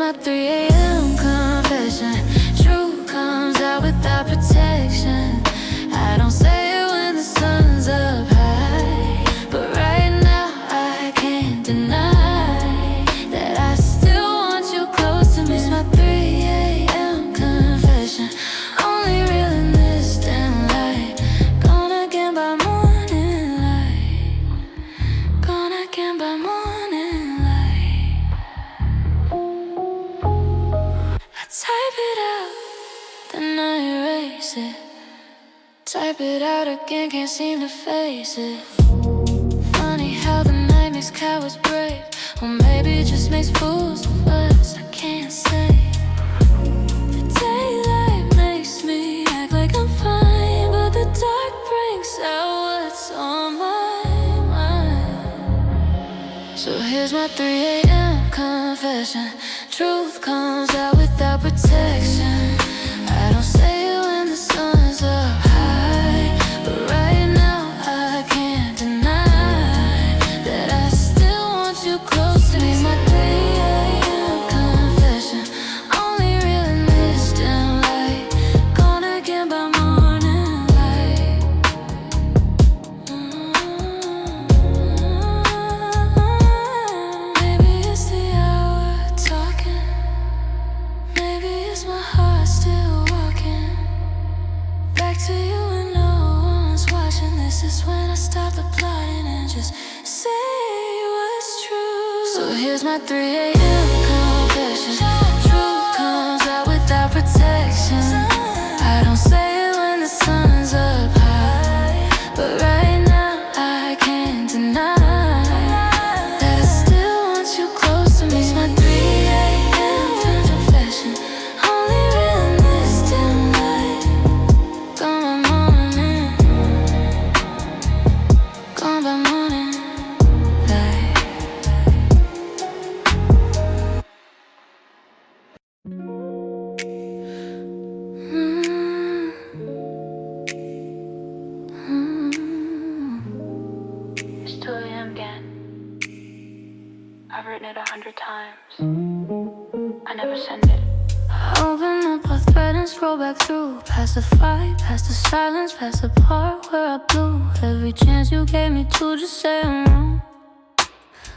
my 3 a.m. confession. Truth comes out without protection. I don't say it when the sun's up high, but right now I can't deny that I still want you close to me. It's my 3 a.m. confession. Only real in this damn light. Gone again by morning light. Gone again by morning light. I type it out, then I erase it. Type it out again, can't seem to face it. Funny how the night makes cowards brave, or maybe it just makes fools of us. I can't say. The daylight makes me act like I'm fine, but the dark brings out what's on my mind. So here's my 3 a.m. confession. Truth comes out without protection. I don't say it when the sun's up high, but right now I can't deny that I still want you close to me. It's my 3 a.m. confession. Only real in this damn light. Gone again by morning light. Maybe it's the hour talking. Maybe it's my heart still walking back to you when no one's watching. This is when I stop the plotting and just say what's true. So here's my 3 a.m. confession. Truth comes out without protection. I don't say it when the sun's up high, but right now I can't deny that I still want you close to me. It's my 3 a.m. confession. Only real in this damn light. Gone by morning. Gone by morning light. It's 2 a.m. again. I've written it 100 times. I never send it. I open up a thread and scroll back through, past the fight, past the silence, past the part where I blew every chance you gave me to just say I'm wrong.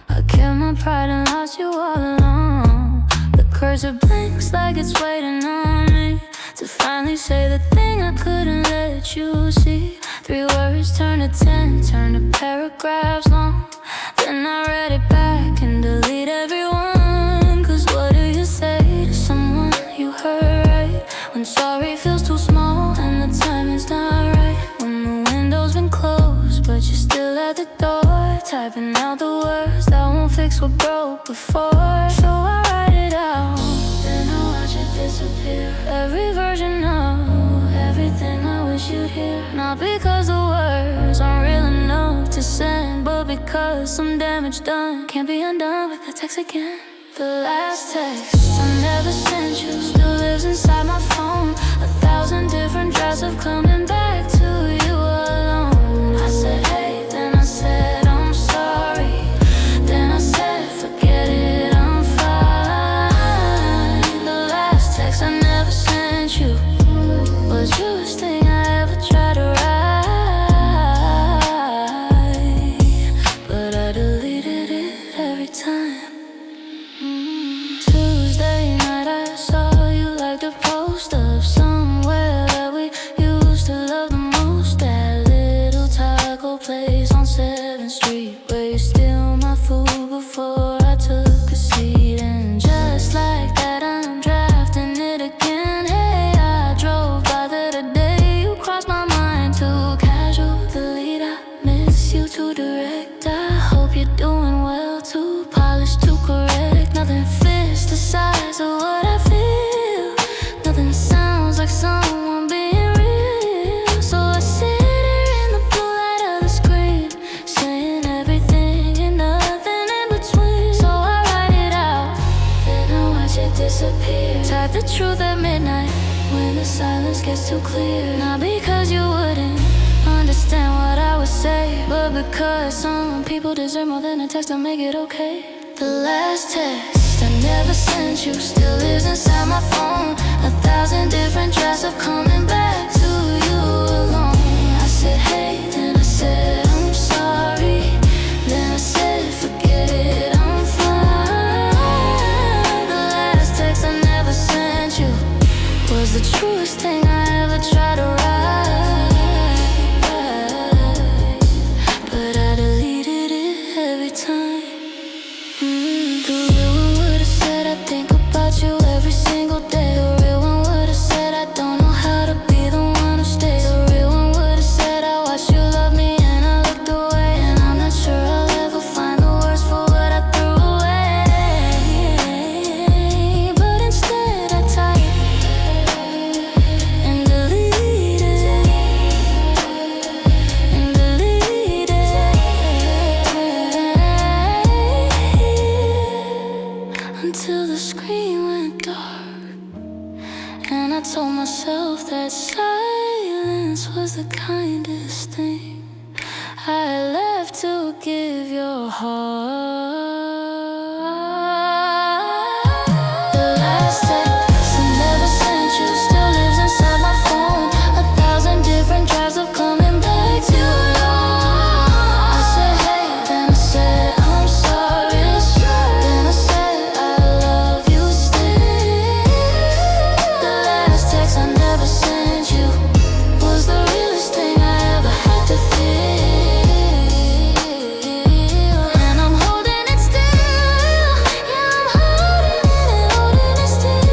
I killed my pride and lost you all along. The cursor blinks like it's waiting on me to finally say the thing I couldn't let you see. 3 words turn to 10, turn to paragraphs long. Then I read it back and delete every one. Cause what do you say to someone you hurt right when sorry feels too small and the timing's not right? When the window's been closed but you're still at the door, typing out the words that won't fix what broke before. So I write it out, then I watch it disappear. Every version of everything I wish you'd hear. Not because the words aren't real enough to send, but because some damage done can't be undone with the text again. The last text I never sent you still lives inside my phone. 1,000 different drafts of coming back to you alone. I said hey, then I said I'm sorry, then I said forget it, I'm fine. The last text I never sent you was truest thing I ever tried to write, but I deleted it every time. Tuesday night I saw you liked a post of somewhere that we used to love the most. That little taco place on 7th Street where you steal my food before I took a seat. And just like that I'm drafting it again. Hey, I drove by there today, you crossed my mind. Too casual, delete, I miss you too direct. I hope you're doing well, too polished, too correct. Nothing fits the size of what I feel. Nothing sounds like someone being real. So I sit here in the blue light of the screen, saying everything and nothing in between. So I write it out, then I watch it disappear. Type the truth at midnight when the silence gets too clear. Not because you wouldn't understand what I would say, but because some people deserve more than a text to make it okay. The last text text I never sent you still lives inside my phone. 1,000 different drafts of coming back to you alone. I said hey, then I said I'm sorry, then I said forget it, I'm fine. The last text I never sent you was the truest thing I ever tried to write, but I deleted it every time. The real one would've said I think about you every single day. The real one would've said I don't know how to be the one who stays. The real one would've said I watched you love me and I looked away, and I'm not sure I'll ever find the words for what I threw away. But instead I typed and deleted and deleted until the screen went dark, and I told myself that silence was the kindest thing I left to give your heart. The last text I never sent you still lives inside my phone. 1,000 different drafts of coming back to you. I said hey, then I said I'm sorry, then I said I love you still. The last text I never sent you was the realest thing I ever had to feel, and I'm holding it still. Yeah, I'm holding it still.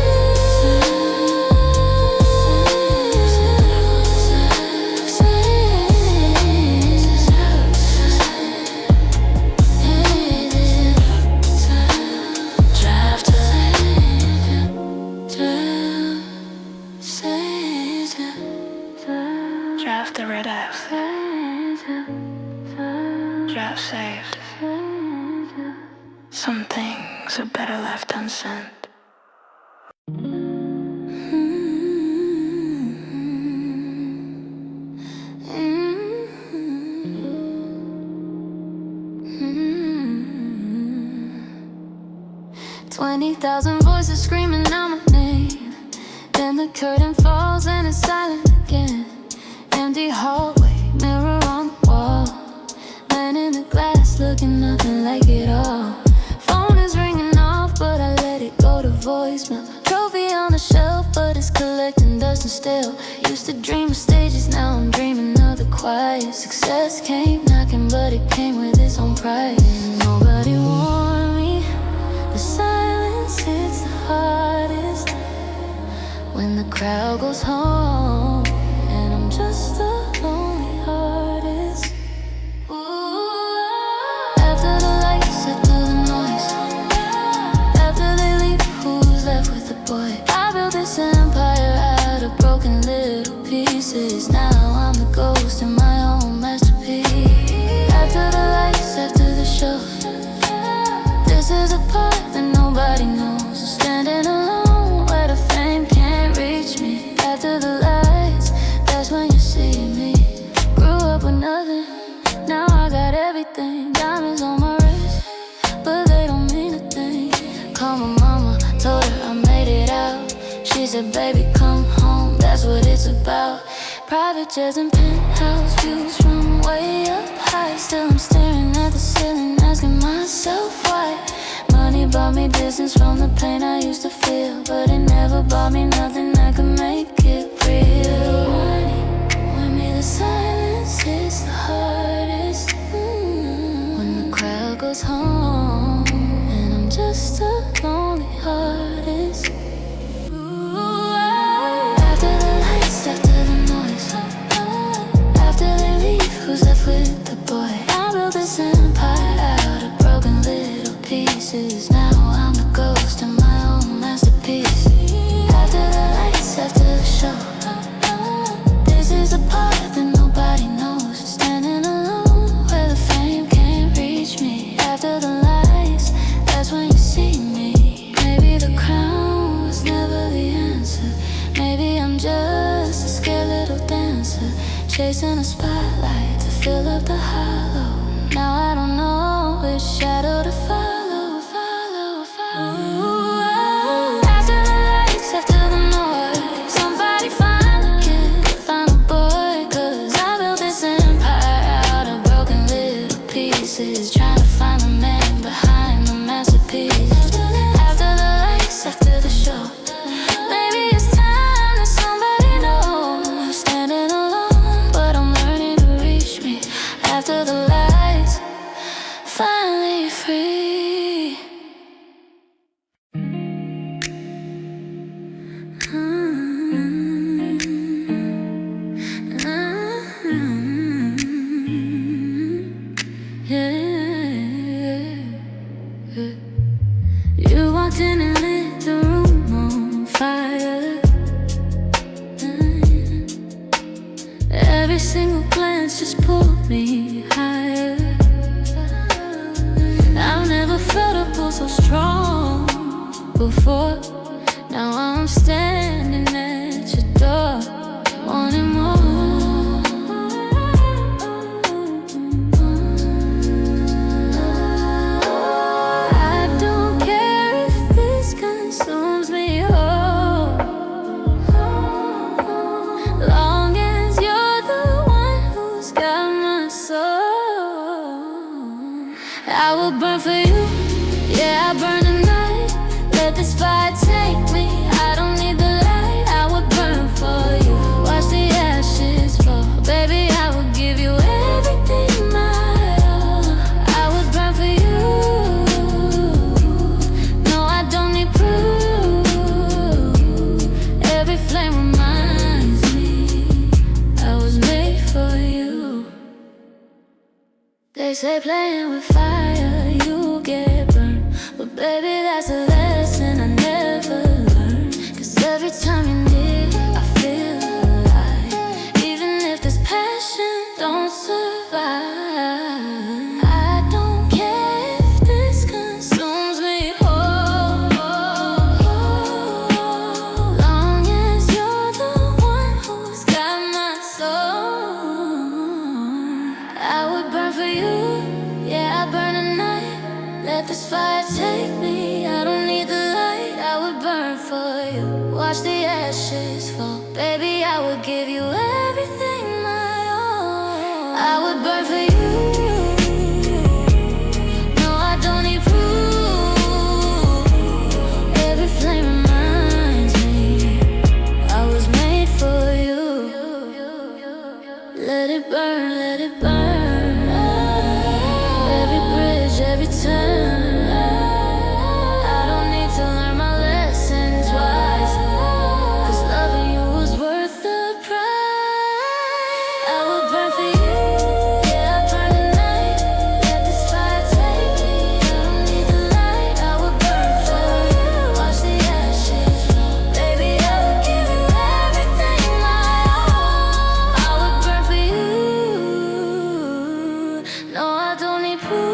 Draft the red F. Draft saved. Some things are better left unsent. 20,000 voices screaming out my name. Then the curtain falls and it's silent again. Empty hallway, mirror on the wall. Man in the glass looking nothing like it all. Phone is ringing off but I let it go to voicemail. Trophy on the shelf but it's collecting dust and still. Used to dream of stages, now I'm dreaming of the quiet. Success came knocking but it came with its own price. Nobody warned me, the silence hits the hardest when the crowd goes home and I'm just a lonely artist. Ooh, after the lights, after the noise, after they leave, who's left with the boy? I built this empire out of broken little pieces. Now I'm the ghost in my own masterpiece. After the lights, after the show, this is a part that nobody knows. Standing alone where the fame can't reach me. After the lights, that's when you see me. Grew up with nothing, now I got everything. Diamonds on my wrist, but they don't mean a thing. Called my mama, told her I made it out. She said, baby, come home, that's what it's about. Private jets and penthouse views from way up high. Still I'm staring at the ceiling, asking myself why. Money bought me distance from the pain I used to feel, but it never bought me nothing that could make it real. With me the silence hits the hardest when the crowd goes home and I'm just a lonely artist. After the lights, after the noise, after they leave, who's left with the boy? I built this empire out of broken little pieces. Now I'm the ghost in my own masterpiece. After the lights, after the show, this is a part that nobody knows. Standing alone where the fame can't reach me. After the lights, that's when you see me. Maybe the crown was never the answer. Maybe I'm just a scared little dancer, chasing a spotlight to fill up the hollow. Now I don't know which shadow to follow. single glance just pulled me higher. I've never felt a pull so strong before. Now I'm standing at your door, wanting more. I don't care if this consumes me whole, long as you're the one who's got my soul. I will burn for you, yeah, I burn tonight. Let this fire take me, I don't need the light. I would burn for you, watch the ashes fall. Baby, I would give you everything, my all. I would burn for you, no, I don't need proof. Every flame reminds me I was made for you. They say playing with fire, you get burned, but baby, that's a lesson I never learned. 'Cause every time you're near, I feel alive, even if this passion don't survive. I don't care if this consumes me whole, long as you're the one who's got my soul. I would burn for you, yeah, I burn tonight. Let this fire take me, I don't need the light. I would burn for you, watch the ashes fall. Baby, I would give you everything, my all. I would burn for you, no, I don't need proof. Every flame reminds me I was made for you. Let it burn, let it burn. Every bridge, every turn. I don't need to learn my lesson twice, 'cause loving you was worth the price. I would burn for you, yeah, I burn tonight. Let this fire take me, I don't need the light. I would burn for you, watch the ashes fall. Baby, I would give you everything, my all. I would burn for you, no, I don't need proof.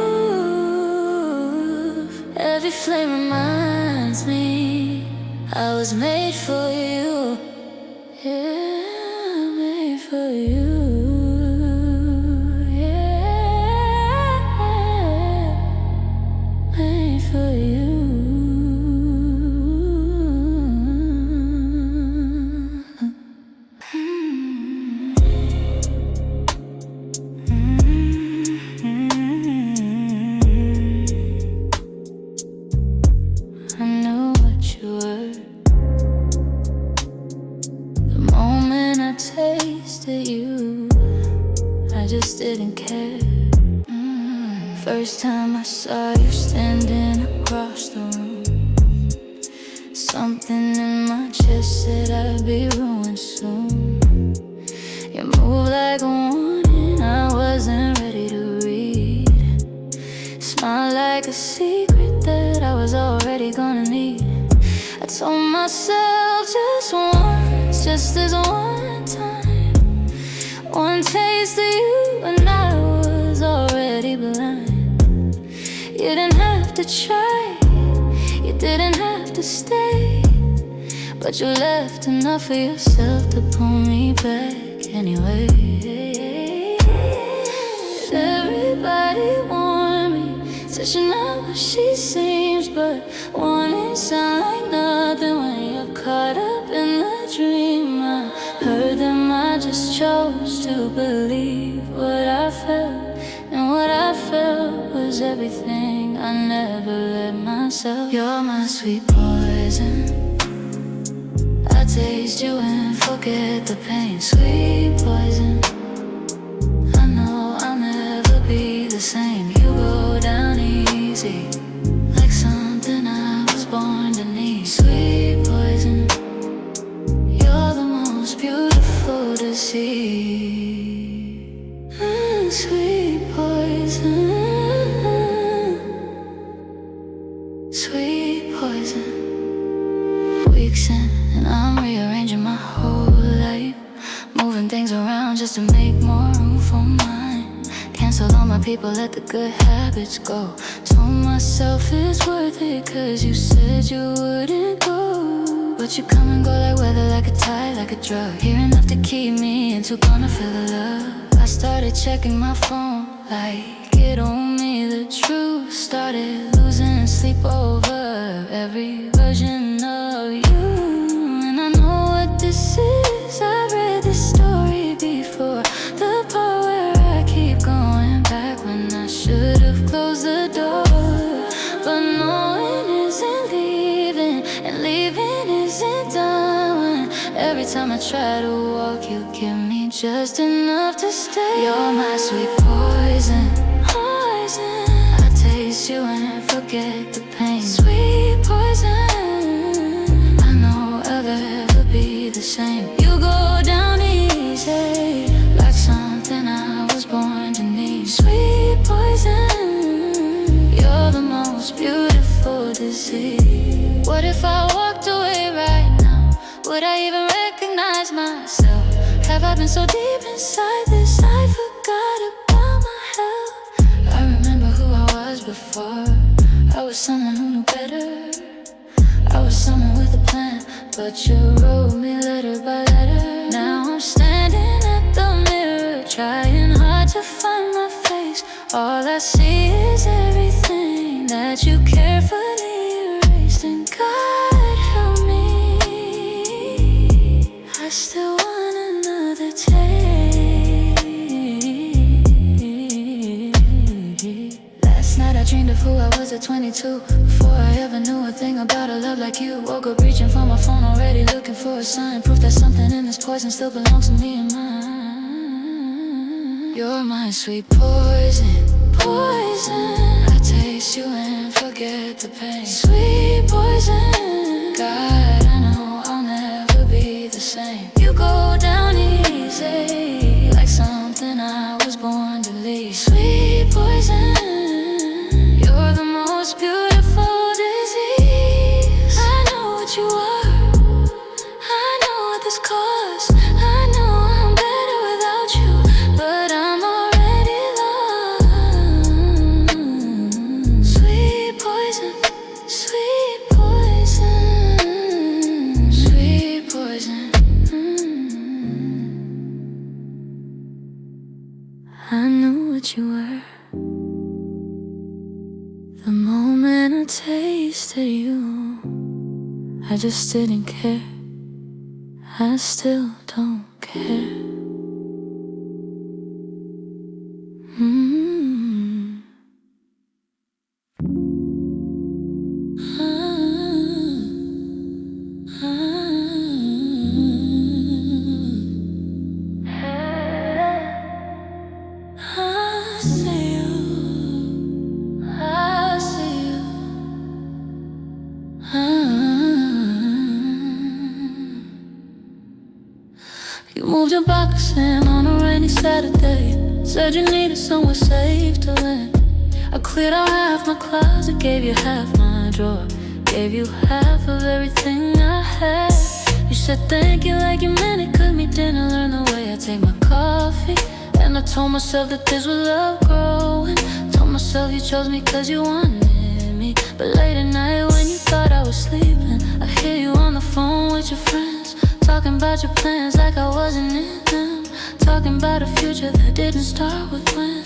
Every flame reminds me I was made for you, yeah, made for you, yeah, made for you. I knew what you were the moment I tasted you. I just didn't care. First time I saw you standing across the room, something in my chest said I'd be ruined soon. You moved like a warning I wasn't ready to read. Smile like a secret that I was already gonna need. I told myself just once, just this one time, one taste of you and I was already blind. You didn't have to try, you didn't have to stay, but you left enough for yourself to pull me back anyway. Everybody warned me, said she's not what she seems, but warning sound like nothing when you're caught up in the dream. I heard them, I just chose to believe what I felt, and what I felt was everything I never let myself. You're my sweet poison, I taste you and forget the pain. Sweet poison, I know I'll never be the same. You go down easy, like something I was born to need. Sweet poison, you're the most beautiful to see. Sweet poison, sweet poison. Weeks in and I'm rearranging my whole life, moving things around just to make more room for mine. Cancel all my people, let the good habits go. Told myself it's worth it, cause you said you wouldn't go. But you come and go like weather, like a tide, like a drug. Here enough to keep me and too gonna feel the love. I started checking my phone, like it owed me the truth. Started losing sleep over every version of you. And I know what this is, I read this story before. The part where I keep going back when I should've closed the door. But knowing isn't leaving, and leaving isn't done. Every time I try to walk, you give me just enough to stay. You're my sweet poison, poison. I taste you and forget the pain. Sweet poison, I know I'll never be the same. You go down easy, like something I was born to need. Sweet poison, you're the most beautiful disease. What if I walked away right now? Would I even recognize myself? Have I been so deep inside this I forgot about my health? I remember who I was before. I was someone who knew better. I was someone with a plan, but you wrote me letter by letter. Now I'm standing at the mirror, trying hard to find my face. All I see is everything that you carefully erased. And God help me, I still want another taste. Last night I dreamed of who I was at 22. Before I ever knew a thing about a love like you. Woke up reaching for my phone, already looking for a sign. Proof that something in this poison still belongs to me and mine. You're my sweet poison, poison. I taste you and forget the pain. Sweet poison, God, I know I'll never be the same. You go down easy, like something I was born to leave. Sweet poison, you're the most beautiful disease. I know what you are, I know what this costs. I know I'm better without you, but I'm already lost. Sweet poison, sweet poison, sweet poison. I knew what you were the moment I tasted you. I just didn't care. I still don't care. I see you, I see you. You moved your box in on a rainy Saturday. Said you needed somewhere safe to land. I cleared out half my closet, gave you half my drawer, gave you half of everything I had. You said thank you like you meant it, cooked me dinner, learned the way I take my coffee. And I told myself that this was love growing. Told myself you chose me cause you wanted me. But late at night when you thought I was sleeping, I hear you on the phone with your friends, talking about your plans like I wasn't in them. Talking about a future that didn't start with when.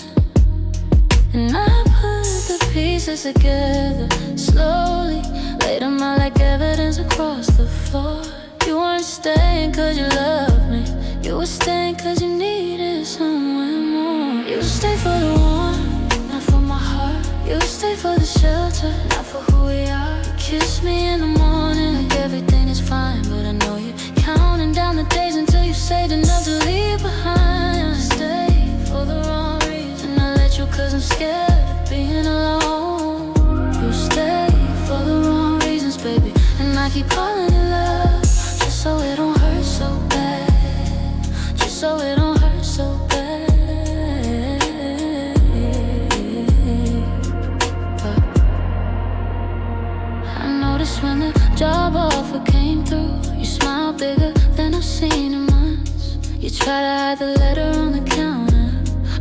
And I put the pieces together slowly, laid them out like evidence across the floor. You weren't staying cause you loved me, you were staying cause you needed somewhere more. You stay for the warmth, not for my heart. You stay for the shelter, not for who we are. You kiss me in the morning like everything is fine, but I know you're counting down the days until you saved enough to leave behind. I stay for the wrong reason, I let you cause I'm scared of being alone. You stay for the wrong reasons, baby, and I keep calling it love, just so it don't hurt so bad, just so it don't hurt so bad. But I noticed when the job offer came through, you smiled bigger than I've seen in months. You tried to hide the letter on the counter,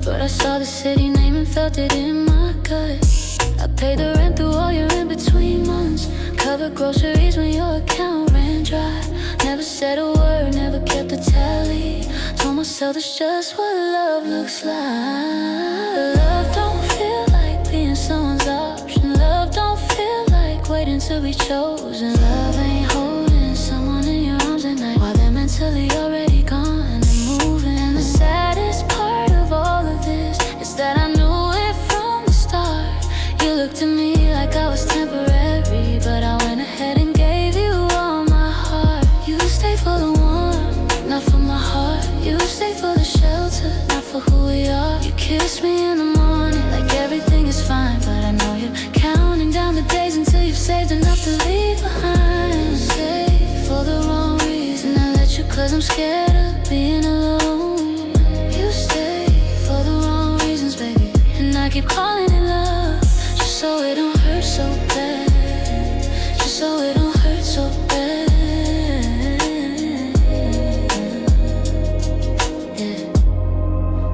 but I saw the city name and felt it in my gut. I paid the rent through all your in-between months, covered groceries when your account ran dry. Never said a word, never kept a tally. Told myself it's just what love looks like. Love don't feel like being someone's option. Love don't feel like waiting to be chosen. Love ain't holding someone in your arms at night while they're mentally already gone and moving. And the saddest part of all of this is that I knew it from the start. You looked at me like I was temporary, but I went ahead and gave you all my heart. You stay for the warmth, not for my heart. You stay for the shelter, not for who we are. You kiss me in the morning like everything is fine, but I know you're counting down the days until you've saved enough to leave behind. You stay for the wrong reason. I let you cause I'm scared of being alone. You stay for the wrong reasons, baby, and I keep calling it love, just so it don't hurt so bad, just so it don't hurt so bad. Yeah.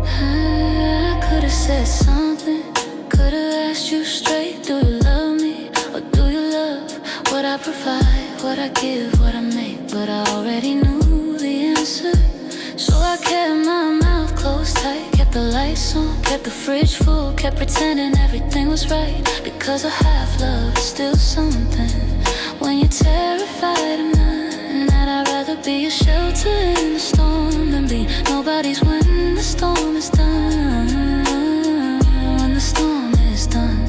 I could've said something, could've asked you straight, do you love me or do you love what I provide, what I give, what I make? But I already knew the answer, so I kept my mouth closed tight, kept the lights on, kept the fridge full, kept pretending everything was right, because a half love is still something. When you're terrified of mine, that I'd rather be a shelter in the storm than be nobody's when the storm is done. When the storm is done,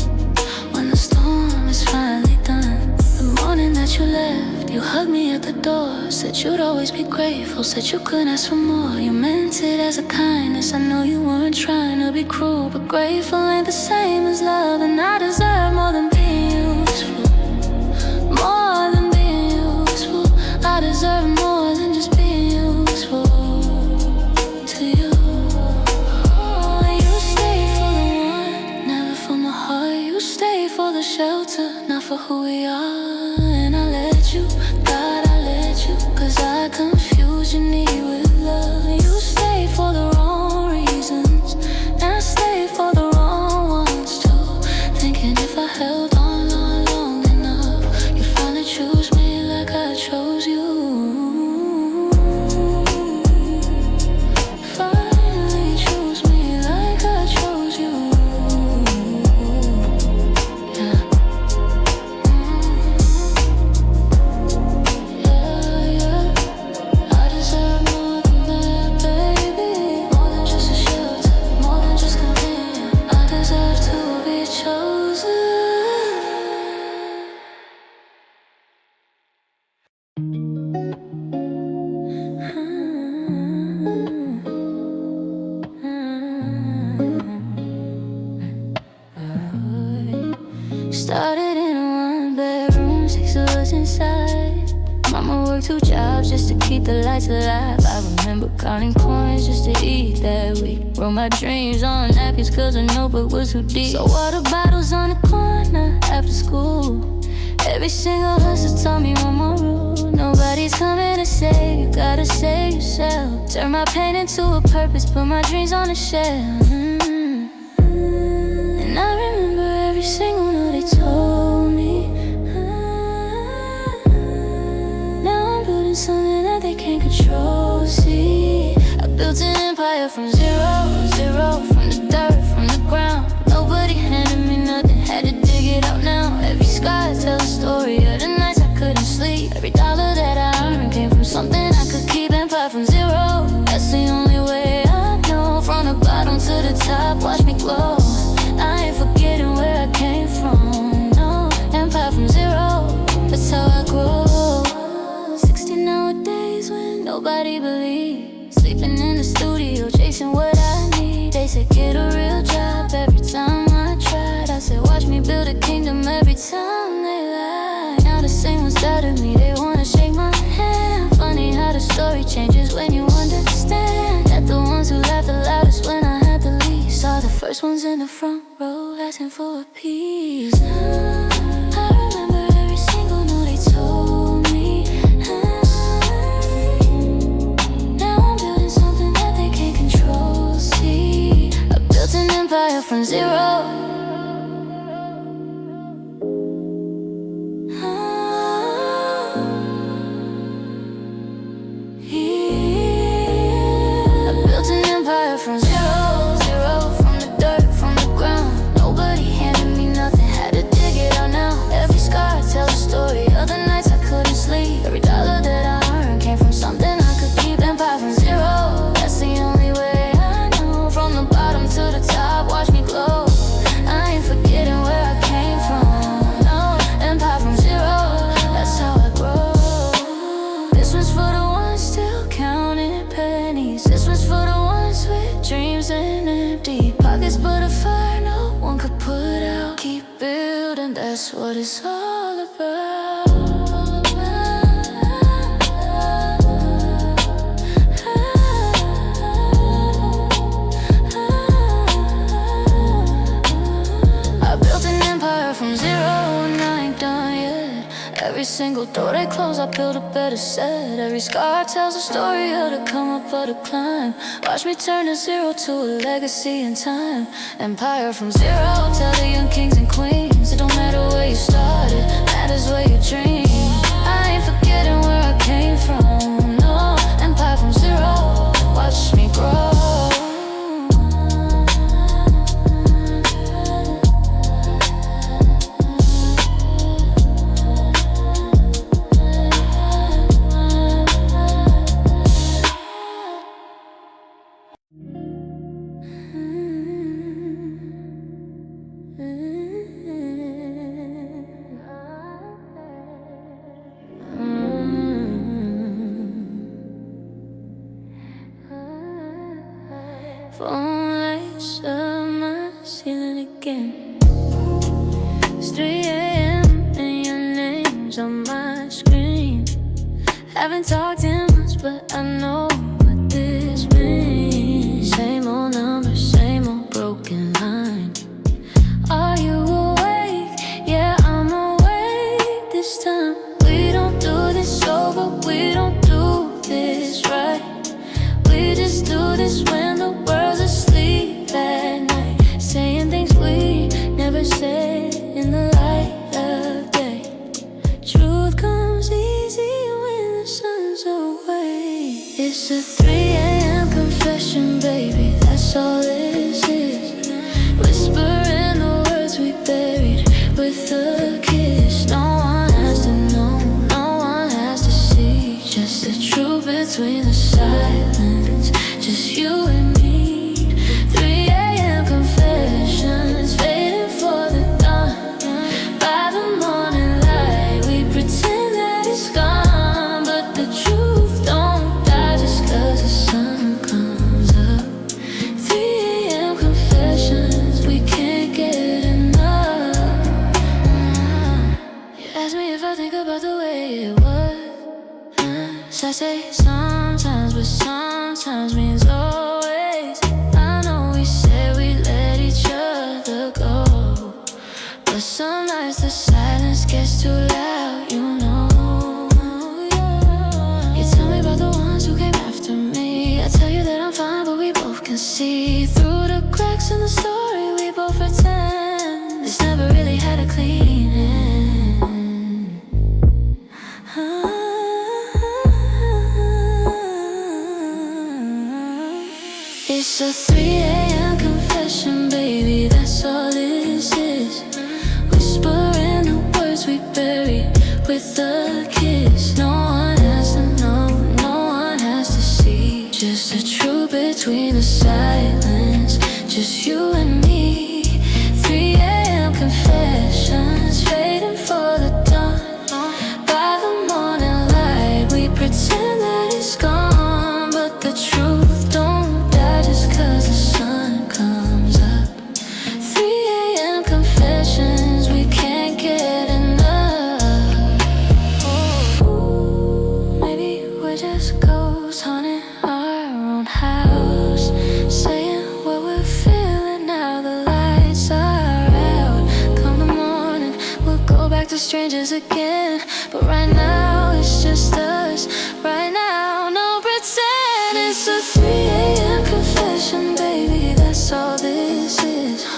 when the storm is finally done. The morning that you left, you hugged me at the door, said you'd always be grateful, said you couldn't ask for more. You meant it as a kindness, I know you weren't trying to be cruel, but grateful ain't the same as love. And I deserve more than being useful, more than being useful. I deserve more than just being useful to you. Oh, you stay for the one, never for my heart. You stay for the shelter, not for who we are. And I let you, God, I let you, cause I confuse your need with love. You stay for the wrong reasons, and I stay for the wrong ones too. Thinking if I held on long enough, you'd finally choose me like I chose you. Finally choose me like I chose you. Yeah. I deserve more than that, baby. More than just a shelter, more than just companion. I deserve to be chosen. Started in a one-bedroom, 6 of us inside. Mama worked 2 jobs just to keep the lights alive. I remember counting coins just to eat that week. Wrote my dreams on napkins cause a notebook was too deep. So water bottles on the corner after school. Every single hustle taught me one more rule: nobody's coming to save you, gotta save yourself. Turn my pain into a purpose, put my dreams on a shelf. And I remember every single note they told me. Now I'm building something that they can't control. See, I built an empire from zero, from the dirt, from the ground. Nobody handed me nothing, had to dig it out now. Every sky tells a story of the nights I couldn't sleep. Every dollar that I earned came from something I could keep. Empire from zero, that's the only way I know. From the bottom to the top, watch me glow. I ain't forgetting where I came from, no. Empire from zero, that's how I grow. 16-hour days when nobody believed. Sleeping in the studio, chasing what I need. They said get a real job. Every time I tried, I said watch me build a kingdom. Every time they lied, now the same ones doubted me. They wanna shake my hand. Funny how the story changes when you understand that the ones who laughed the loudest when I had the least are the first ones in the front row asking for a piece. I remember every single note they told me. Now I'm building something that empire from zero. From zero, zero, from the dirt, from the ground. Nobody handed me nothing, had to dig it out now. Every scar tells a story, other nights I couldn't sleep. Every dollar that I earned came from something I could keep. Empire from zero, that's the only way I know. From the bottom to the top, watch me glow. I ain't forgetting where I came from, no. Empire from zero, that's how I grow. This one's for the ones still counting pennies. This one's for the ones with dreams and empty pockets, but a fire no one could put out. Keep building, that's what it's all about. I built an empire from zero and I ain't done yet. Every single door they close, I build a better set. Every scar tells a story of the come up or the climb. Watch me turn a zero to a legacy in time. Empire from zero, tell the young kings and queens, it don't matter where you started, matters where you dream. I ain't forgetting where I came from, no. Empire from zero, watch me grow. Phone lights up my ceiling again. It's 3 a.m. and your name's on my screen. Haven't talked in months, but I know what this means. Same old number, same old broken line. Are you awake? Yeah, I'm awake this time. We don't do this sober, we don't do this right. We just do this when the world's asleep at night, saying things we never said in the light of day. Truth comes easy when the sun's away. It's a 3 a.m. confession, baby, that's all this is. Whispering the words we buried with a kiss. No one has to know, no one has to see. Just the truth between the silence, just you and me. 3 a.m. confessions, fading for the dawn. By the morning light, we pretend that it's gone, but the truth don't die just 'cause the sun comes up. 3 a.m. confessions, we can't get enough. You ask me if I think about the way it was. I say sometimes, but sometimes means always. I know we said we let each other go, but some nights the silence gets too loud, you know. You tell me about the ones who came after me. I tell you that I'm fine, but we both can see through the cracks in the story. We both pretend this never really had a clean end. It's a 3 a.m. confession, baby, that's all this is. Whispering the words we buried with a kiss. No one has to know, no one has to see. Just the truth between the silence, just you and me. 3 a.m. confessions, fading for the dawn. By the morning light, we pretend that it's gone, but the truth don't just 'cause the sun comes up. 3 a.m. confessions, we can't get enough. Oh, maybe we're just ghosts haunting our own house, saying what we're feeling now the lights are out. Come the morning, we'll go back to strangers again, but right now it's just us. Right now, no pretend. It's a 3 a.m. confession, baby, that's all this is.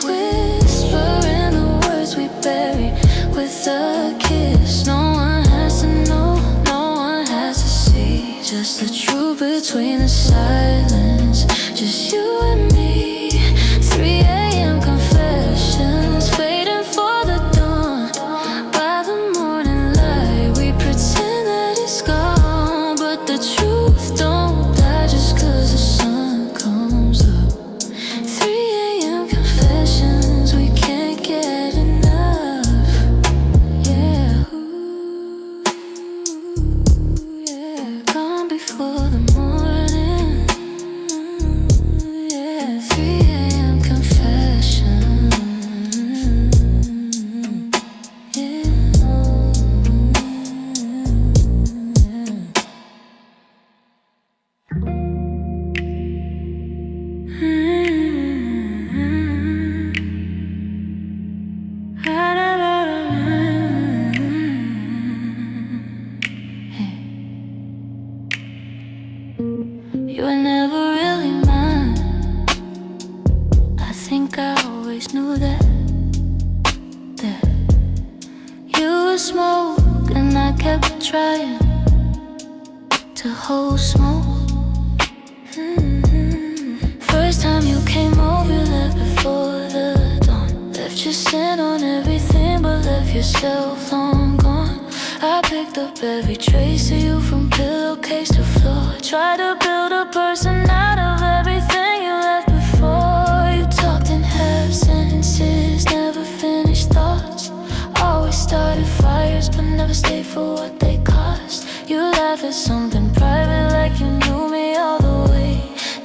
came over, you left before the dawn. Left your scent on everything, but left yourself long gone. I picked up every trace of you from pillowcase to floor. Tried to build a person out of everything you left before. You talked in half sentences, never finished thoughts. Always started fires, but never stayed for what they cost. You laugh at something private like you knew me all the way,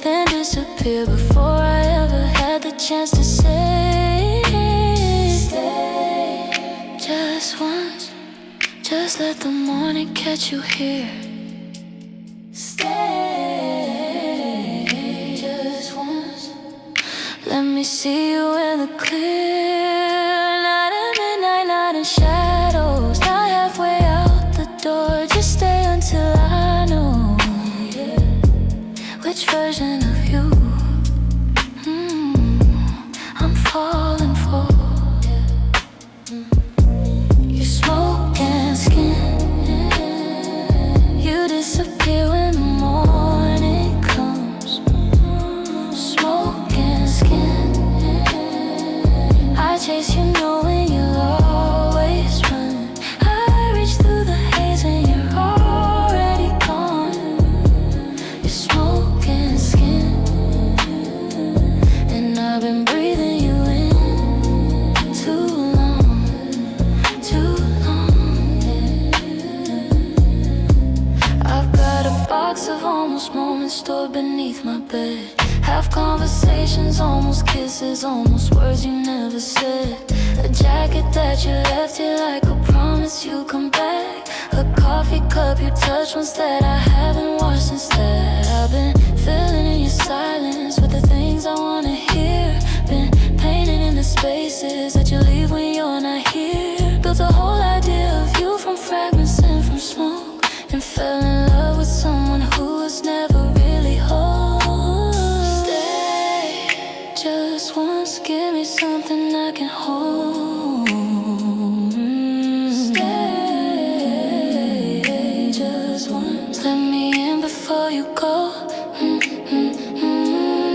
then disappear before I ever had the chance to say stay. Just once, just let the morning catch you here. Stay. Just once, let me see you in the clear. Night and midnight, night and shadows. Not halfway out the door. Just stay until I know which version of you I'm falling for. You smoke and skin. You disappear when the morning comes. Smoke and skin. I chase you knowing you'll always run. I reach through the haze and you're already gone. You smoke and skin, and I've been breathing you in too long, too long. I've got a box of almost moments stored beneath my bed. Half conversations, almost kisses, almost words you never said. A jacket that you left here like a promise you'll come back. A coffee cup you touched once that I haven't washed since that. I've been filling in your silence with the things I wanna hear. Been painting in the spaces that you leave when you're not here. Built a whole idea of you from fragments and from smoke, and fell in love with someone who was never really whole. Just once, give me something I can hold. Stay. Just once, let me in before you go.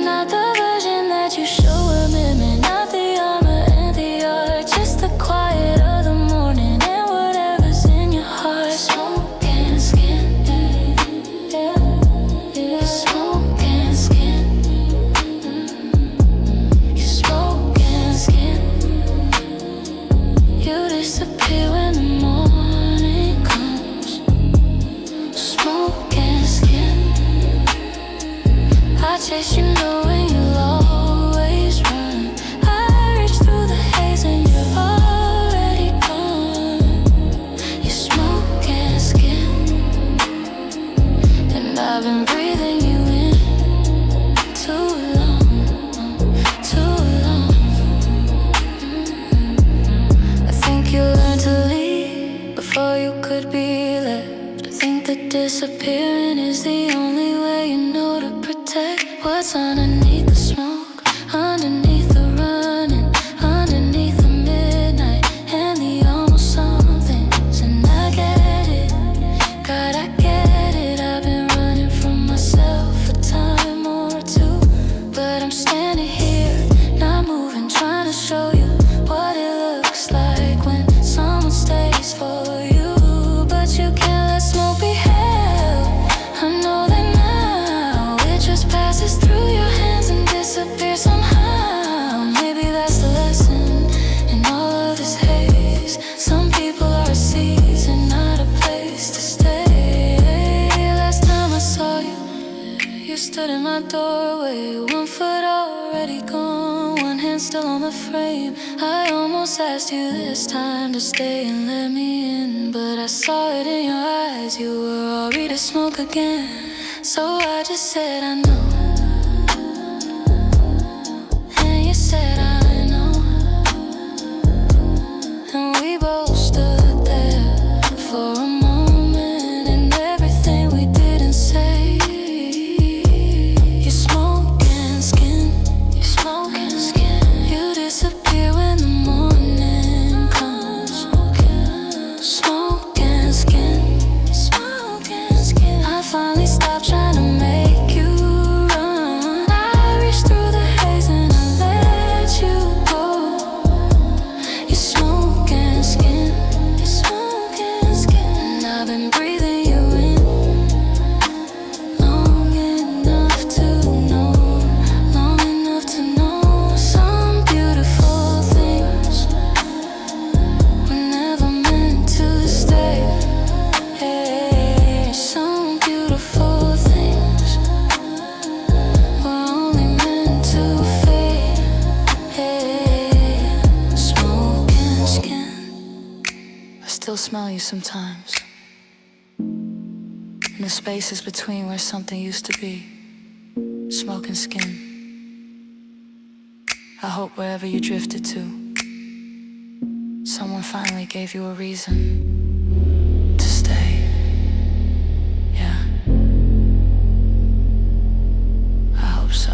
Not the version that you show a mimic, not the armor and the art, just the quiet of the morning and whatever's in your heart. Smoke and skin, yeah. Smoke and skin. You disappear when the morning comes. Smoke and skin. I chase you knowing you'll always run. I reach through the haze and you're already gone. You smoke and skin, and I've been breathing you in too long, too long. You learned to leave before you could be left. I think that disappearing is the only way you know to protect what's underneath the smoke, underneath the running, underneath the midnight and the almost somethings. And I get it, God, I get it. I've been running from myself for time or two, but I'm standing here, not moving, trying to show you what it looks like when someone stays for you. But you can't let smoke be held. I know that now. It just passes through your hands and disappears somehow. Maybe that's the lesson in all of this haze. Some people are a season, not a place to stay. Last time I saw you, you stood in my doorway, 1 foot already gone, one hand still on the frame. I almost asked you this time to stay and let me in, but I saw it in your eyes, you were all ready to smoke again. So I just said I know, and you said I know, and we both stood there for a moment, and everything we didn't say. You smoke and skin, you smoke and skin. You disappear when the morning comes. Smoke and skin, smoke and skin. I finally stopped trying to make you smell you sometimes, in the spaces between where something used to be, smoke and skin. I hope wherever you drifted to, someone finally gave you a reason to stay. Yeah, I hope so.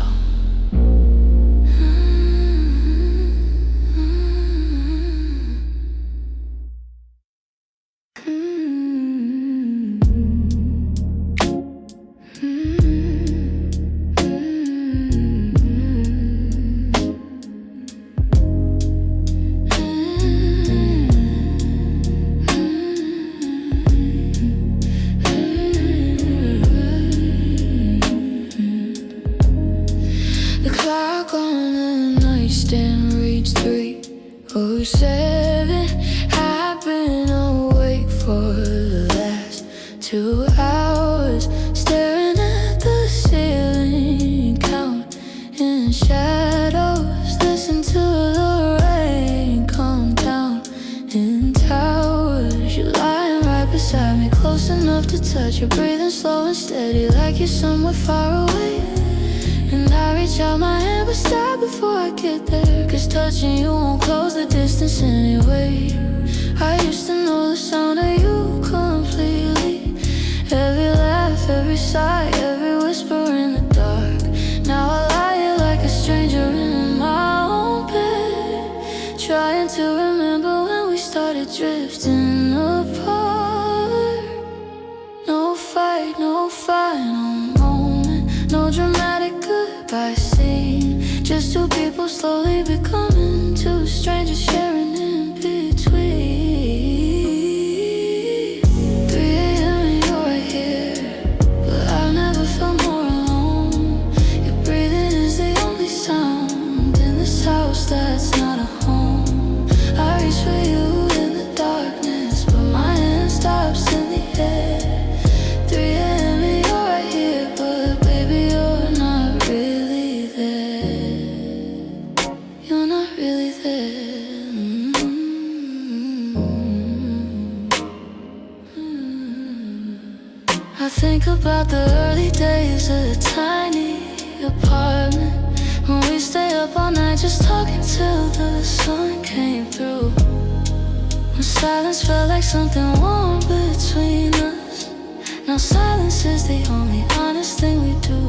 The clock on the nightstand reads 3:07. I've been awake for the last 2 hours, staring at the ceiling, counting shadows. Listen to the rain come down in towers. You're lying right beside me, close enough to touch. You're breathing slow and steady, like you're somewhere far away. And I reach out my hand, but stop before I get there, 'cause touching you won't close the distance anyway. I used to know the sound of you completely, every laugh, every sigh, every whisper in the dark. Now I lie here like a stranger in my own bed, trying to remember when we started drifting apart. No fight, no final moment, no dramatic goodbye scene, just two people slowly becoming two strangers sharing in between. 3 a.m. and you're right here, but I've never felt more alone. Your breathing is the only sound in this house that's not a home. I reach for you in the darkness, but my hand stops in the air. 3 a.m. and you're right here, but baby you're not really there. You're not really there. I think about the early days of the tiny apartment, when we stay up all night just talking till the sun came through. When silence felt like something warm between us. Now silence is the only honest thing we do.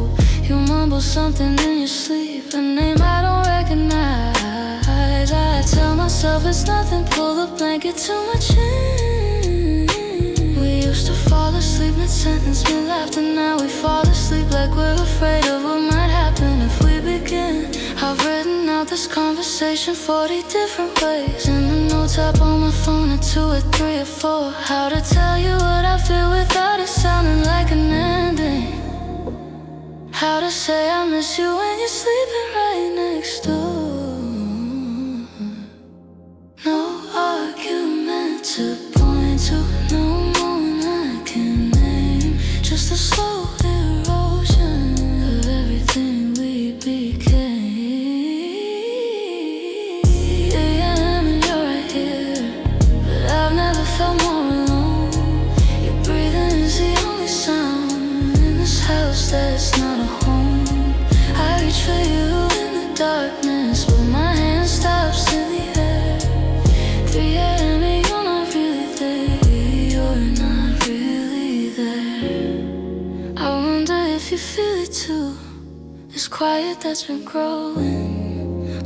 You mumble something in your sleep, a name I don't recognize. I tell myself it's nothing, pull the blanket too much in. We used to fall asleep mid-sentence, mid-laughter. Now we fall asleep like we're afraid of what might happen if we begin. I've written out this conversation 40 different ways, in the notes up on my phone at 2 or 3 or 4. How to tell you what I feel without it sounding like an ending. How to say I miss you when you're sleeping right next door. No argument to point to, no moon I can name, just a slow erosion of everything we became. 3 a.m. and you're right here, but I've never felt more alone. Your breathing is the only sound in this house that's not a home. I reach for you in the darkness, but my hand stops in the air. 3 a.m. and you're not really there. You're not really there. I wonder if you feel it too, this quiet that's been growing.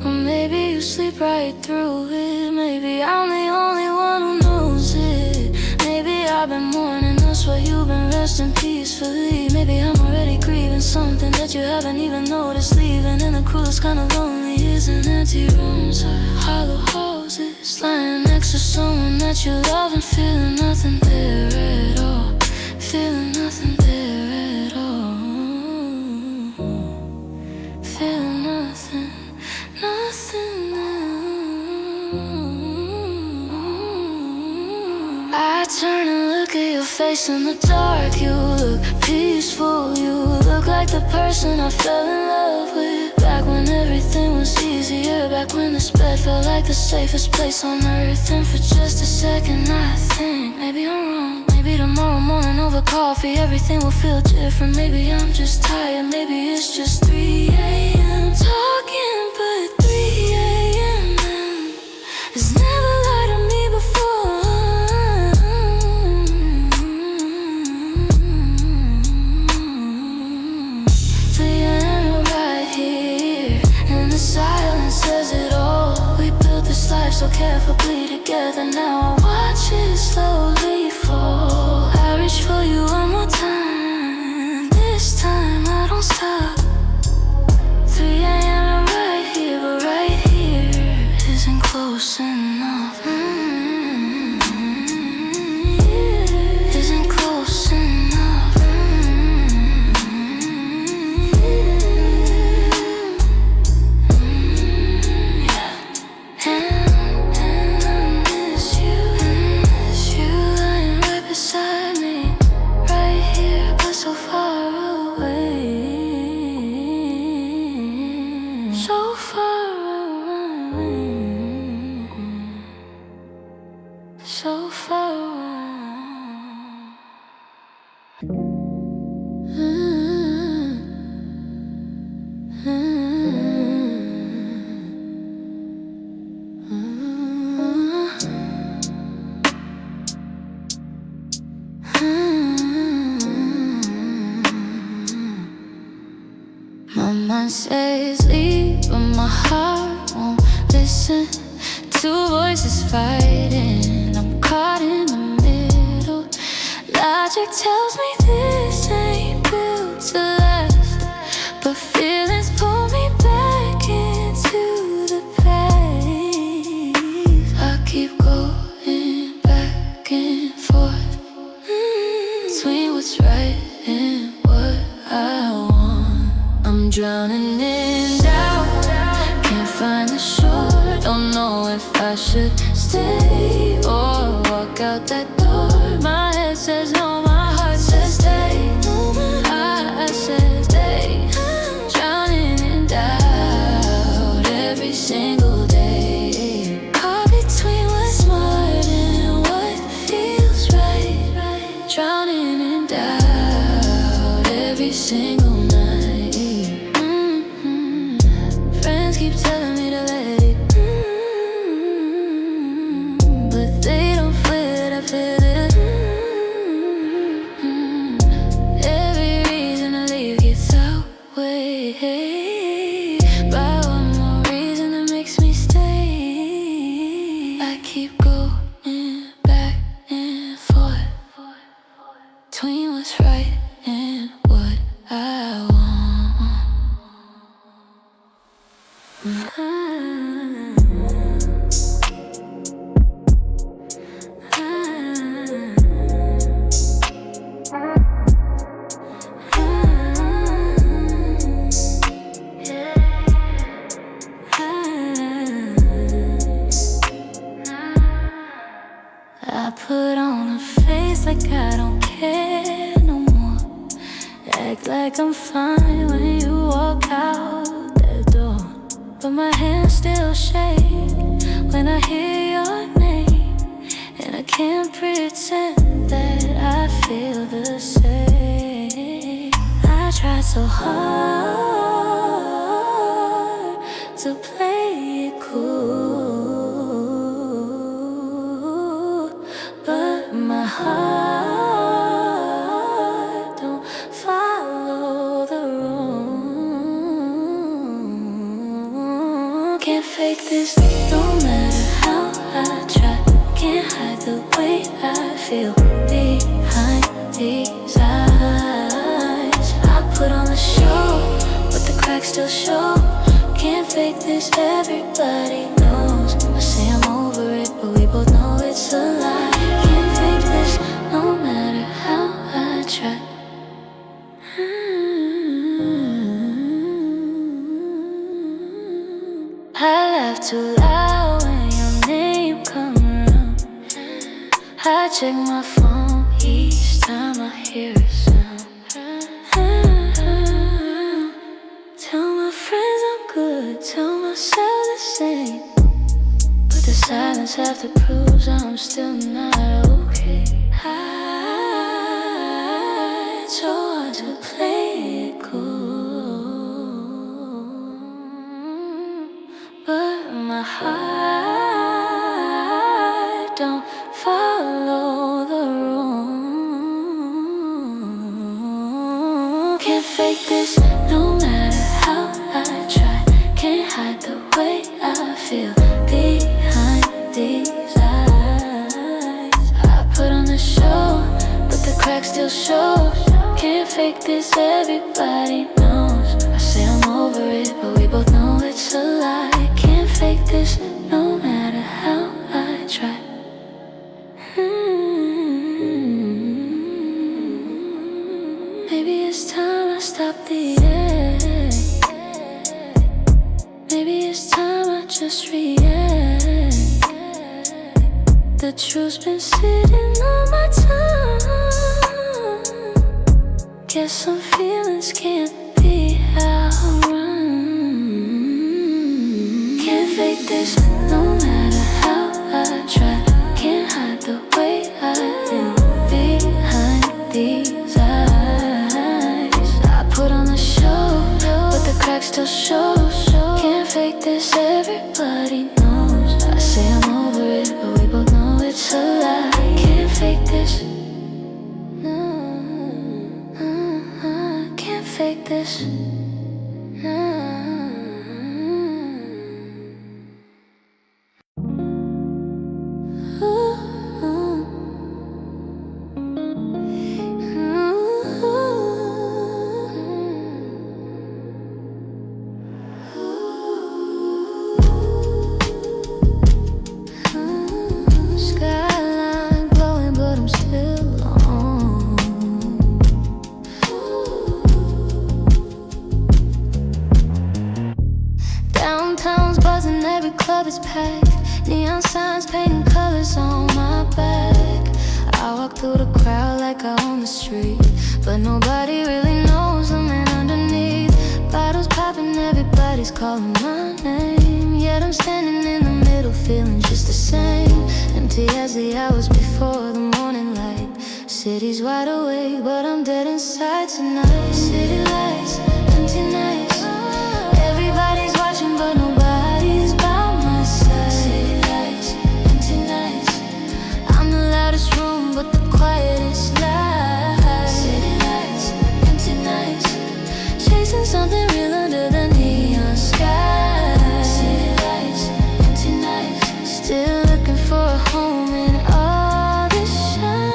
Or maybe you sleep right through it. Maybe I'm the only one who knows it. Maybe I've been mourning us while you've been resting peacefully. Maybe I'm already grieving something that you haven't even noticed. Leaving in the coolest kind of lonely is in empty rooms or hollow houses, lying next to someone that you love and feeling nothing there at all. Feeling nothing there at all. Feeling nothing, nothing there. I turn and look at your face in the dark. You look peaceful, you look like the person I fell in love with back when everything everything was easier back when this bed felt like the safest place on earth. And for just a second I think maybe I'm wrong. Maybe tomorrow morning over coffee everything will feel different. Maybe I'm just tired, maybe it's just 3 a.m. talking, but 3 a.m. has never lied to me before. 3 a.m. right here, and the silence says it all. We built this life so carefully together. Now I watch it slowly fall. I reach for you one more time. This time I don't stop. 3 a.m. right here, but right here isn't close enough. Isn't close enough. Yeah. And I miss you lying right beside me, right here, but so far away. So far away, so far away. My mind says leave, but my heart won't listen. Two voices fighting, I'm caught in the middle. Logic tells me this ain't built to last, but feelings pull me back into the past. I keep going back and forth between what's right and what I want. I'm drowning in doubt, can't find the shore. Don't know if I should stay or walk out that door. My head says no, my heart says stay. I said stay. Drowning in doubt every single day. Caught between what's smart and what feels right. Drowning in doubt every single night. Friends keep telling me to let it, but they don't feel it, I feel it. Every reason to leave gets outweighed by one more reason that makes me stay. I keep going back and forth between what's right and what I want. I put on a face like I don't care no more. Act like I'm fine when you walk out that door, but my hands still shake when I hear your name, and I can't pretend that I feel the same. I tried so hard to play it cool, but my heart don't follow the rules. Can't fake this no matter how I try. Can't hide the way I feel behind these eyes. I put on the show, but the cracks still show. Can't fake this, everybody knows. I say I'm over it, but we both know it's a lie. Can't fake this, no matter how I try. I laugh too loud when your name come around. I check my phone each time I hear a sound. Tell my friends I'm good tell myself the same, but the silence after proves I'm still not okay. It's so hard to play it cool, but my heart don't follow the rules. Can't fake this no matter how I try. Can't hide the way I feel behind these eyes. I put on the show, but the cracks still show. Can't fake this, everybody knows. I say I'm over it, but we both know it's a lie. Can't fake this no matter how I try. Maybe it's time I stop the act. Maybe it's time I just react. The truth's been sitting on my tongue. Guess some feelings can't be outrun. Can't fake this no matter how I try. Can't hide the way I feel behind these eyes. I put on the show, but the cracks still show. Can't fake this, everybody knows. I say I'm over it, but we both know it's a lie. Can't fake this. No, can't fake this. No. Skyline glowing, but I'm still on. Downtown's buzzing, every club is packed. Neon signs painting colors on my back. I walk through the crowd like I own the street, but nobody really knows the man underneath. Bottles popping, everybody's calling my name. Yet I'm standing in the middle, feeling just the same. Empty as the hours before the morning light. City's wide awake, but I'm dead inside tonight. City lights, empty nights. Everybody's watching, but nobody's by my side. City lights, empty nights. I'm the loudest room, but the quietest light. City lights, empty nights. Chasing something real under the neon sky. City lights, empty nights. Still looking for a home in all this shine.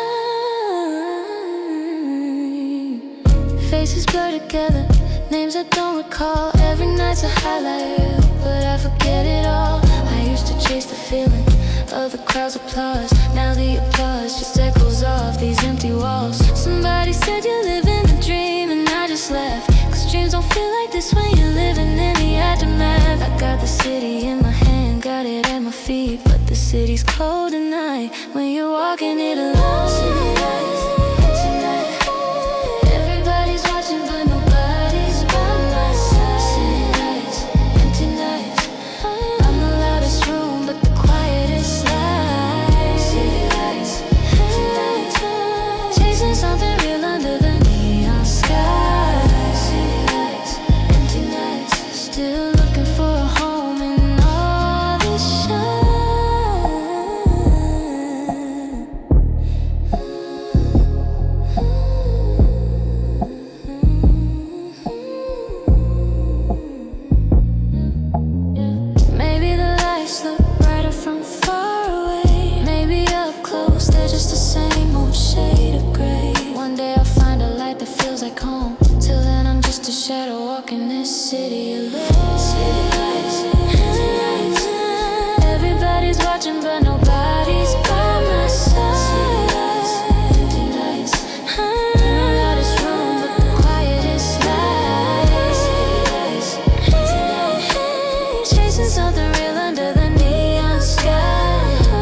Faces blur together, names I don't recall. Every night's a highlight reel, but I forget it all. I used to chase the feeling of the crowd's applause. Now the applause just echoes off these empty walls. Somebody said you're living the dream, and I just laughed. Cause dreams don't feel like this when you're living in the aftermath. I got the city in my hand, got it at my feet, but the city's cold at night when you're walking it alone. City lights, empty night. Everybody's watching, but nobody's by my side. City lights, empty nights. I'm the loudest room, but the quietest light. City lights, empty nights. Chasing something real under the neon sky. City lights, empty nights. Still looking for a home in all this shine. Maybe the lights look brighter from far away. Maybe up close, they're just the same old shade of gray. One day I'll find a light that feels like home. Till then I'm just a shadow walking this city alone. City lights, empty nights. Everybody's watching, but nobody's by my side. City lights, empty nights. I'm the loudest room, but the quietest light. City lights, empty nights. Chasing something real under the neon sky.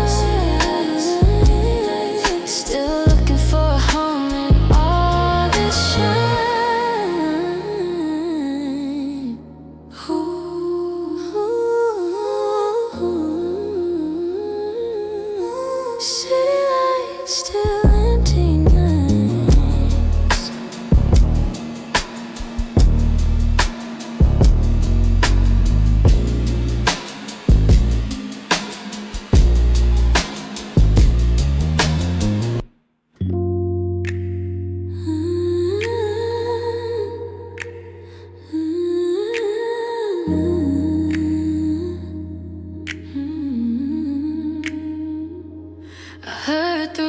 City lights, empty nights. Still looking for a home in all this shine.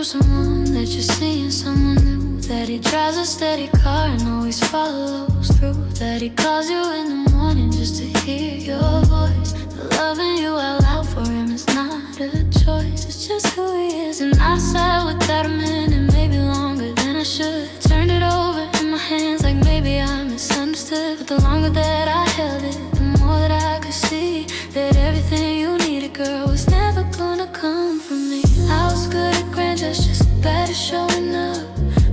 someone that you're seeing, someone new. That he drives a steady car and always follows through. That he calls you in the morning just to hear your voice. The loving you out loud for him is not a choice, it's just who he is. And I sat without a minute, maybe longer than I should. Turned it over in my hands like maybe I misunderstood. But the longer that I held it, the more that I could see that everything you needed, girl, was never gonna come from me. I was good at grand gestures, bad at showing up.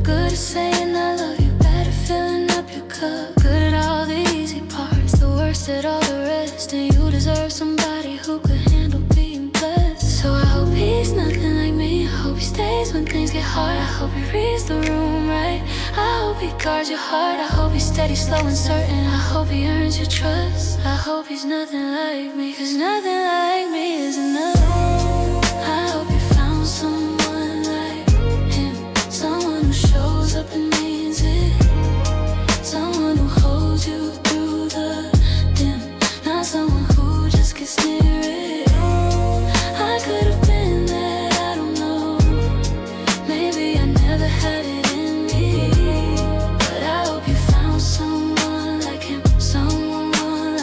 Good at saying I love you, bad at filling up your cup. Good at all the easy parts, the worst at all the rest. And you deserve somebody who could handle being blessed. So I hope he's nothing like me. I hope he stays when things get hard. I hope he reads the room right. I hope he guards your heart. I hope he's steady, slow and certain. I hope he earns your trust. I hope he's nothing like me, 'cause nothing like me is enough. I hope you found someone like him, someone who shows up and means it, someone who holds you through the dim, not someone who just gets near it. I could have been that, I don't know. Maybe I never had it in me, but I hope you found someone like him, someone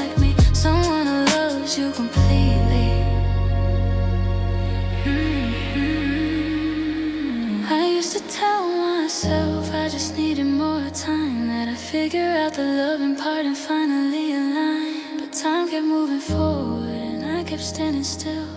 like me, someone who loves you completely. I used to tell myself I just needed more time, that I'd figure out the loving part and finally align. But time kept moving forward and I kept standing still,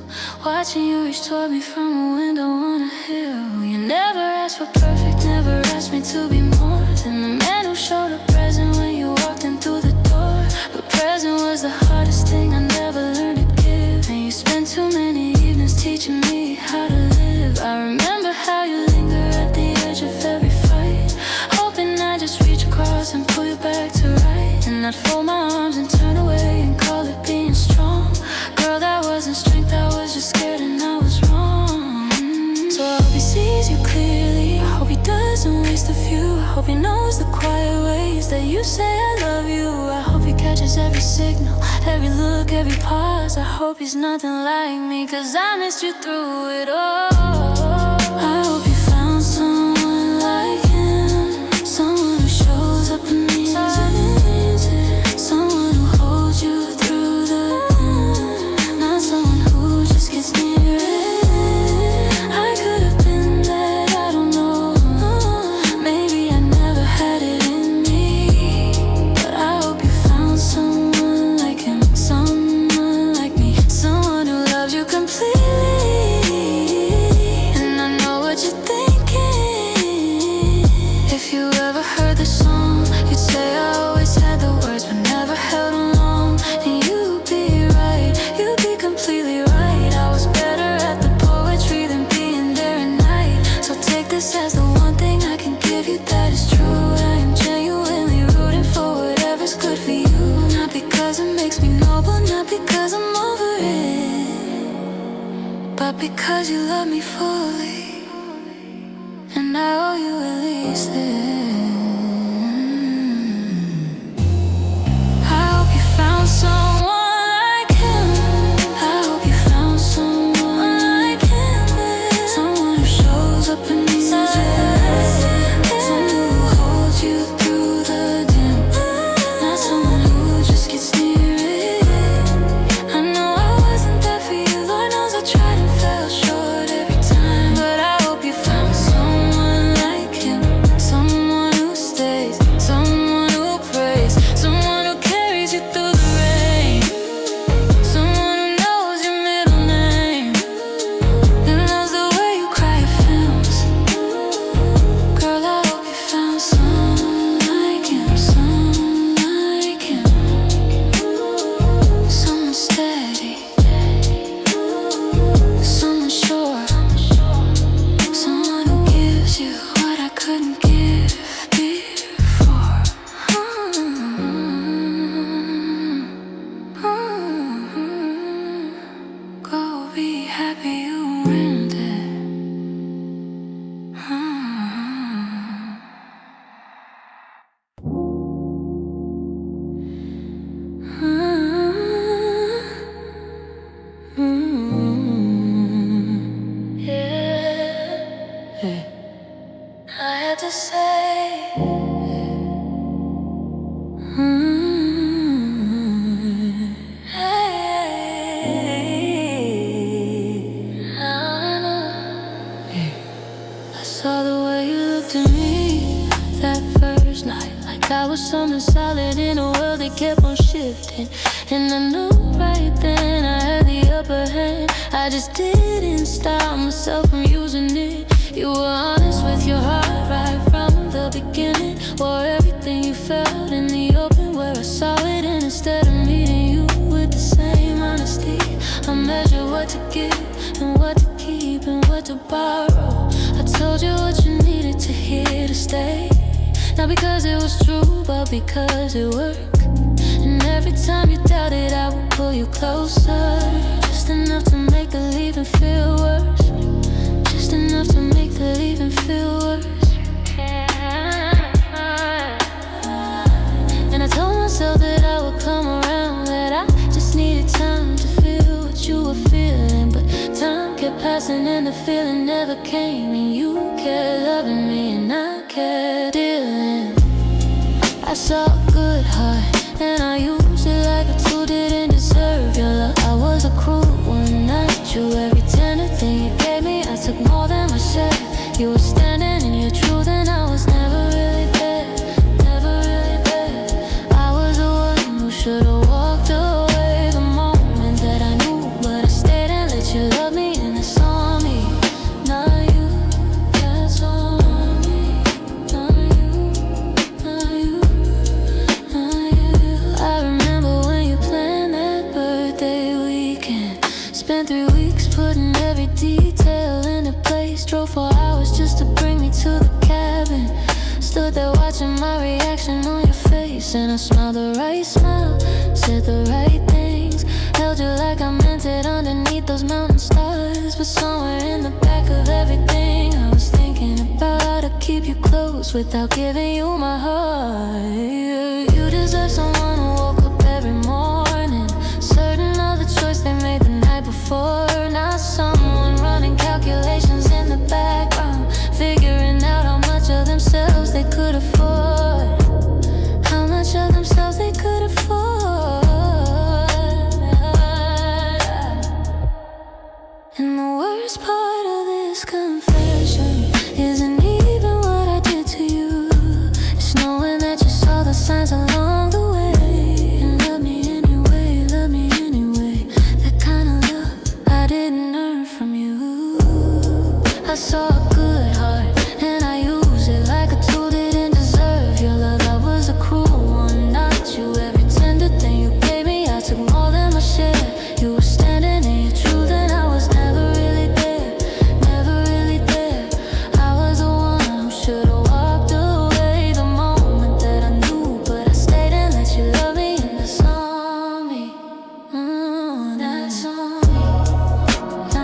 watching you reach toward me from a window on a hill. You never asked for perfect, never asked me to be more than the man who showed up present when you walked in through the door. But present was the hardest thing I never learned to give, and you spent too many evenings teaching me how to live. I remember how you linger at the edge of every fight, hoping I just reach across and pull you back to right. And I'd fold my arms and turn away and call it being strong. Girl, that wasn't strength, I was just scared and I was wrong. So I hope he sees you clearly, I hope he doesn't waste a few. I hope he knows the quiet ways that you say I love you. I hope he catches every signal, every look, every pause. I hope he's nothing like me, 'cause I missed you through it all. I hope you found someone like him, someone who shows up and means it, someone who holds you through the dim, not someone who just gets near it. I could have been that, I don't know. Maybe I never had it in me, but I hope you found someone like him, someone like me, someone who loves you completely. And I know what you're thinking. If you ever heard the song, you'd say I always had the words but never held them long. And you'd be right, you'd be completely right. I was better at the poetry than being there at night. So take this as the one thing I can give you that is true. I am genuinely rooting for whatever's good for you. Not because it makes me noble, not because I'm over it, but because you love me fully, and I owe you at least this. I hope you found someone like him. I hope you found someone like him, someone who shows up and means it, someone who holds you through the dim, not someone who just gets near it. I know I wasn't there for you, Lord knows I tried and fell short every time. But I hope you found someone like him, someone who stays, someone who prays, someone who carries you through the rain, someone who knows your middle name, and loves the way you cry at films. Girl, I hope you found someone like him, someone like him, someone steady, someone sure, someone who gives you what I couldn't give before. Go be happy you earned it. Yeah. waiting. And I knew right then I had the upper hand. I just didn't stop myself from using it. You were honest with your heart right from the beginning. Wore everything you felt in the open where I saw it. And instead of meeting you with the same honesty, I measured what to give and what to keep and what to borrow. I told you what you needed to hear to stay. Not because it was true, but because it worked. And every time you doubted, I would pull you closer. Just enough to make the leaving feel worse. Just enough to make the leaving feel worse. And I told myself that I would come around, that I just needed time to feel what you were feeling. But time kept passing and the feeling never came. And you kept loving me and I kept dealing. I saw a good heart and I used it like a tool. Didn't deserve your love. I was a cruel one, not you. Every tender thing you gave me, I took more than my share. You were standing in your truth and I was never really there. Never really there. I was the one who should've walked away the moment that I knew. But I stayed and let you love me, and it's on me. Not you, that's on me. Not you, not you, not you. I remember when you planned that birthday weekend. Spent 3 weeks putting every detail into place. Drove 4 hours just to bring me to the cabin. Stood there watching my reaction on your face. And I smiled the right smile, said the right things. Held you like I meant it underneath those mountain stars. But somewhere in the back of everything, I was thinking about how to keep you close without giving you my heart. You deserve someone who woke up every morning